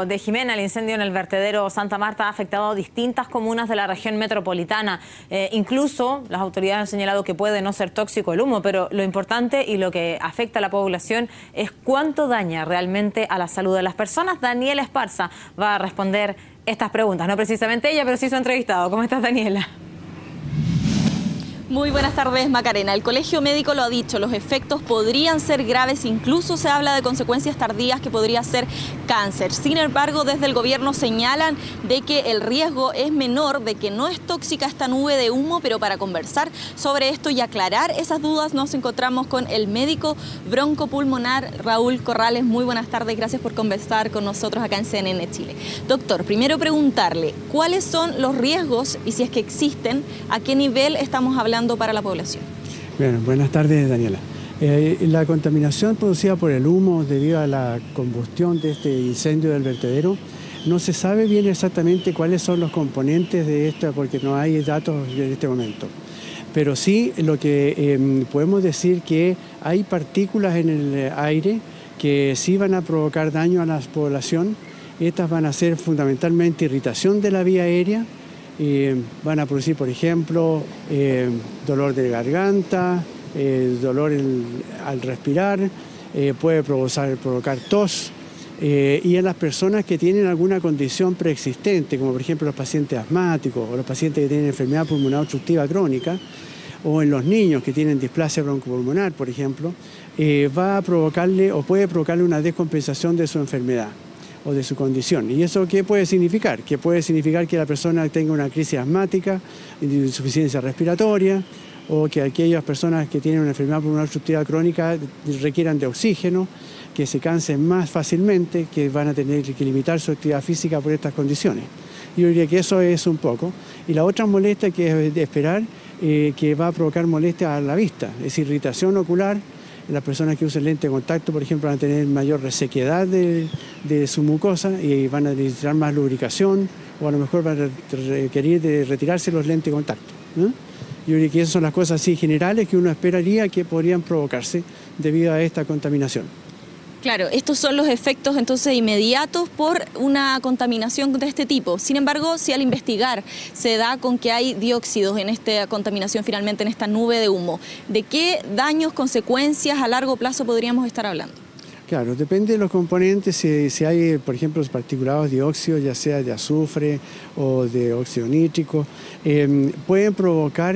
caso de Jimena, el incendio en el vertedero Santa Marta ha afectado a distintas comunas de la región metropolitana. Incluso las autoridades han señalado que puede no ser tóxico el humo, pero lo importante y lo que afecta a la población es cuánto daña realmente a la salud de las personas. Daniela Esparza va a responder estas preguntas. No precisamente ella, pero sí su entrevistado. ¿Cómo estás, Daniela? Muy buenas tardes, Macarena. El Colegio Médico lo ha dicho, los efectos podrían ser graves, incluso se habla de consecuencias tardías que podría ser cáncer. Sin embargo, desde el gobierno señalan de que el riesgo es menor, de que no es tóxica esta nube de humo, pero para conversar sobre esto y aclarar esas dudas nos encontramos con el médico broncopulmonar Raúl Corrales. Muy buenas tardes, gracias por conversar con nosotros acá en CNN Chile. Doctor, primero preguntarle, ¿cuáles son los riesgos y si es que existen, a qué nivel estamos hablando para la población? Bueno, buenas tardes, Daniela. La contaminación producida por el humo debido a la combustión de este incendio del vertedero, no se sabe bien exactamente cuáles son los componentes de esto porque no hay datos en este momento. Pero sí lo que podemos decir que hay partículas en el aire que sí van a provocar daño a la población. Estas van a ser fundamentalmente irritación de la vía aérea. Van a producir, por ejemplo, dolor de garganta, dolor al respirar, puede provocar tos, y en las personas que tienen alguna condición preexistente, como por ejemplo los pacientes asmáticos o los pacientes que tienen enfermedad pulmonar obstructiva crónica, o en los niños que tienen displasia broncopulmonar, por ejemplo, va a provocarle o puede provocarle una descompensación de su enfermedad o de su condición. ¿Y eso qué puede significar? Que puede significar que la persona tenga una crisis asmática, insuficiencia respiratoria, o que aquellas personas que tienen una enfermedad pulmonar obstructiva crónica requieran de oxígeno, que se cansen más fácilmente, que van a tener que limitar su actividad física por estas condiciones. Yo diría que eso es un poco. Y la otra molestia que es de esperar, que va a provocar molestia a la vista, es irritación ocular. Las personas que usan lente de contacto, por ejemplo, van a tener mayor resequedad de su mucosa y van a necesitar más lubricación, o a lo mejor van a requerir de retirarse los lentes de contacto, ¿no? Yo diría que esas son las cosas así generales que uno esperaría que podrían provocarse debido a esta contaminación. Claro, estos son los efectos entonces inmediatos por una contaminación de este tipo. Sin embargo, si al investigar se da con que hay dióxidos en esta contaminación finalmente, en esta nube de humo, ¿de qué daños, consecuencias a largo plazo podríamos estar hablando? Claro, depende de los componentes, si hay, por ejemplo, los particulados de óxido, ya sea de azufre o de óxido nítrico, pueden provocar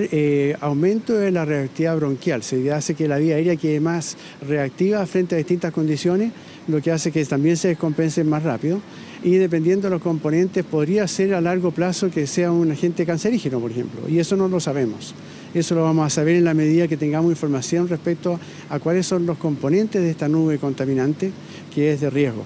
aumento de la reactividad bronquial. Se hace que la vía aérea quede más reactiva frente a distintas condiciones, lo que hace que también se descompense más rápido. Y dependiendo de los componentes, podría ser a largo plazo que sea un agente cancerígeno, por ejemplo, y eso no lo sabemos. Eso lo vamos a saber en la medida que tengamos información respecto a cuáles son los componentes de esta nube contaminante que es de riesgo.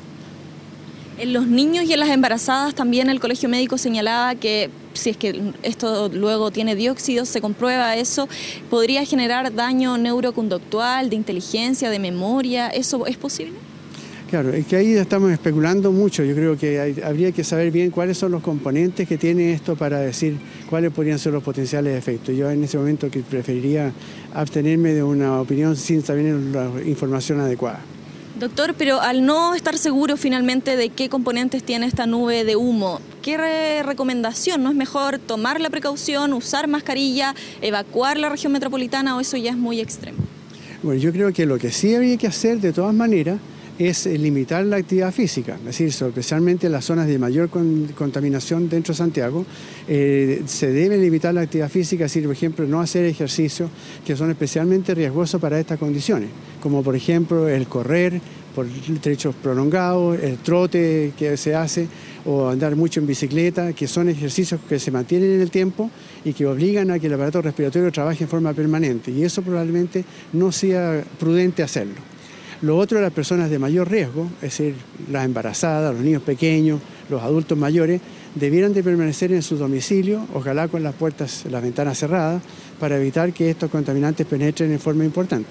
En los niños y en las embarazadas también el Colegio Médico señalaba que si es que esto luego tiene dióxido, se comprueba eso, podría generar daño neuroconductual, de inteligencia, de memoria. ¿Eso es posible? Claro, es que ahí estamos especulando mucho. Yo creo que habría que saber bien cuáles son los componentes que tiene esto para decir cuáles podrían ser los potenciales efectos. Yo en ese momento que preferiría abstenerme de una opinión sin saber la información adecuada. Doctor, pero al no estar seguro finalmente de qué componentes tiene esta nube de humo, ¿qué recomendación? ¿No es mejor tomar la precaución, usar mascarilla, evacuar la región metropolitana o eso ya es muy extremo? Bueno, yo creo que lo que sí habría que hacer de todas maneras es limitar la actividad física, es decir, especialmente en las zonas de mayor contaminación dentro de Santiago, se debe limitar la actividad física, es decir, por ejemplo, no hacer ejercicios que son especialmente riesgosos para estas condiciones, como por ejemplo el correr por trechos prolongados, el trote que se hace, o andar mucho en bicicleta, que son ejercicios que se mantienen en el tiempo y que obligan a que el aparato respiratorio trabaje en forma permanente, y eso probablemente no sea prudente hacerlo. Lo otro, las personas de mayor riesgo, es decir, las embarazadas, los niños pequeños, los adultos mayores, debieran de permanecer en su domicilio, ojalá con las puertas, las ventanas cerradas, para evitar que estos contaminantes penetren en forma importante.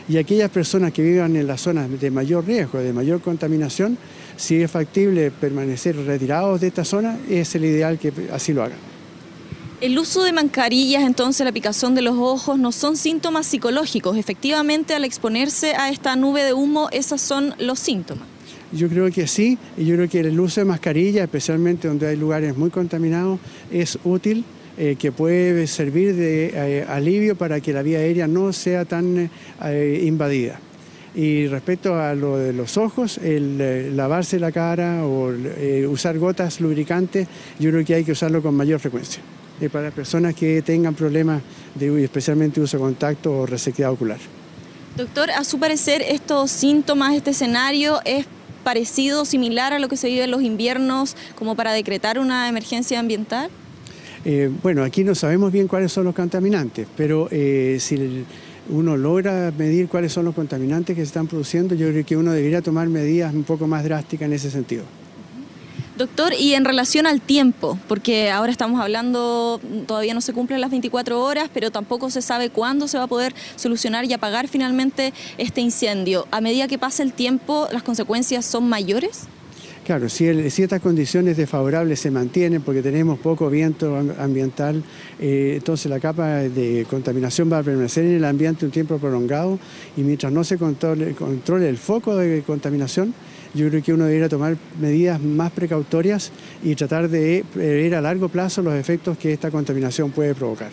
Y aquellas personas que vivan en las zonas de mayor riesgo, de mayor contaminación, si es factible permanecer retirados de esta zona, es el ideal que así lo hagan. El uso de mascarillas, entonces la picazón de los ojos, no son síntomas psicológicos. Efectivamente, al exponerse a esta nube de humo, esos son los síntomas. Yo creo que sí, y yo creo que el uso de mascarilla, especialmente donde hay lugares muy contaminados, es útil, que puede servir de alivio para que la vía aérea no sea tan invadida. Y respecto a lo de los ojos, el lavarse la cara o usar gotas lubricantes, yo creo que hay que usarlo con mayor frecuencia. Para personas que tengan problemas de especialmente uso de contacto o resequedad ocular. Doctor, a su parecer, estos síntomas, este escenario es parecido, similar a lo que se vive en los inviernos, como para decretar una emergencia ambiental? Bueno, aquí no sabemos bien cuáles son los contaminantes, pero si uno logra medir cuáles son los contaminantes que se están produciendo, yo creo que uno debería tomar medidas un poco más drásticas en ese sentido. Doctor, y en relación al tiempo, porque ahora estamos hablando, todavía no se cumplen las 24 horas, pero tampoco se sabe cuándo se va a poder solucionar y apagar finalmente este incendio. A medida que pasa el tiempo, ¿las consecuencias son mayores? Claro, si estas condiciones desfavorables se mantienen porque tenemos poco viento ambiental, entonces la capa de contaminación va a permanecer en el ambiente un tiempo prolongado y mientras no se controle el foco de contaminación, yo creo que uno debería tomar medidas más precautorias y tratar de prever a largo plazo los efectos que esta contaminación puede provocar.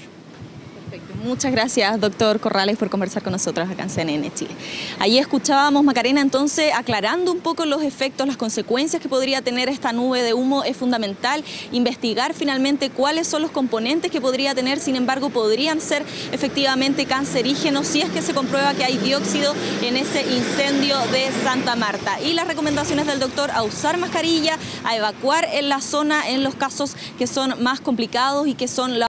Muchas gracias, doctor Corrales, por conversar con nosotros acá en CNN Chile. Ahí escuchábamos, Macarena, entonces, aclarando un poco los efectos, las consecuencias que podría tener esta nube de humo. Es fundamental investigar finalmente cuáles son los componentes que podría tener, sin embargo, podrían ser efectivamente cancerígenos si es que se comprueba que hay dióxido en ese incendio de Santa Marta. Y las recomendaciones del doctor a usar mascarilla, a evacuar en la zona en los casos que son más complicados y que son la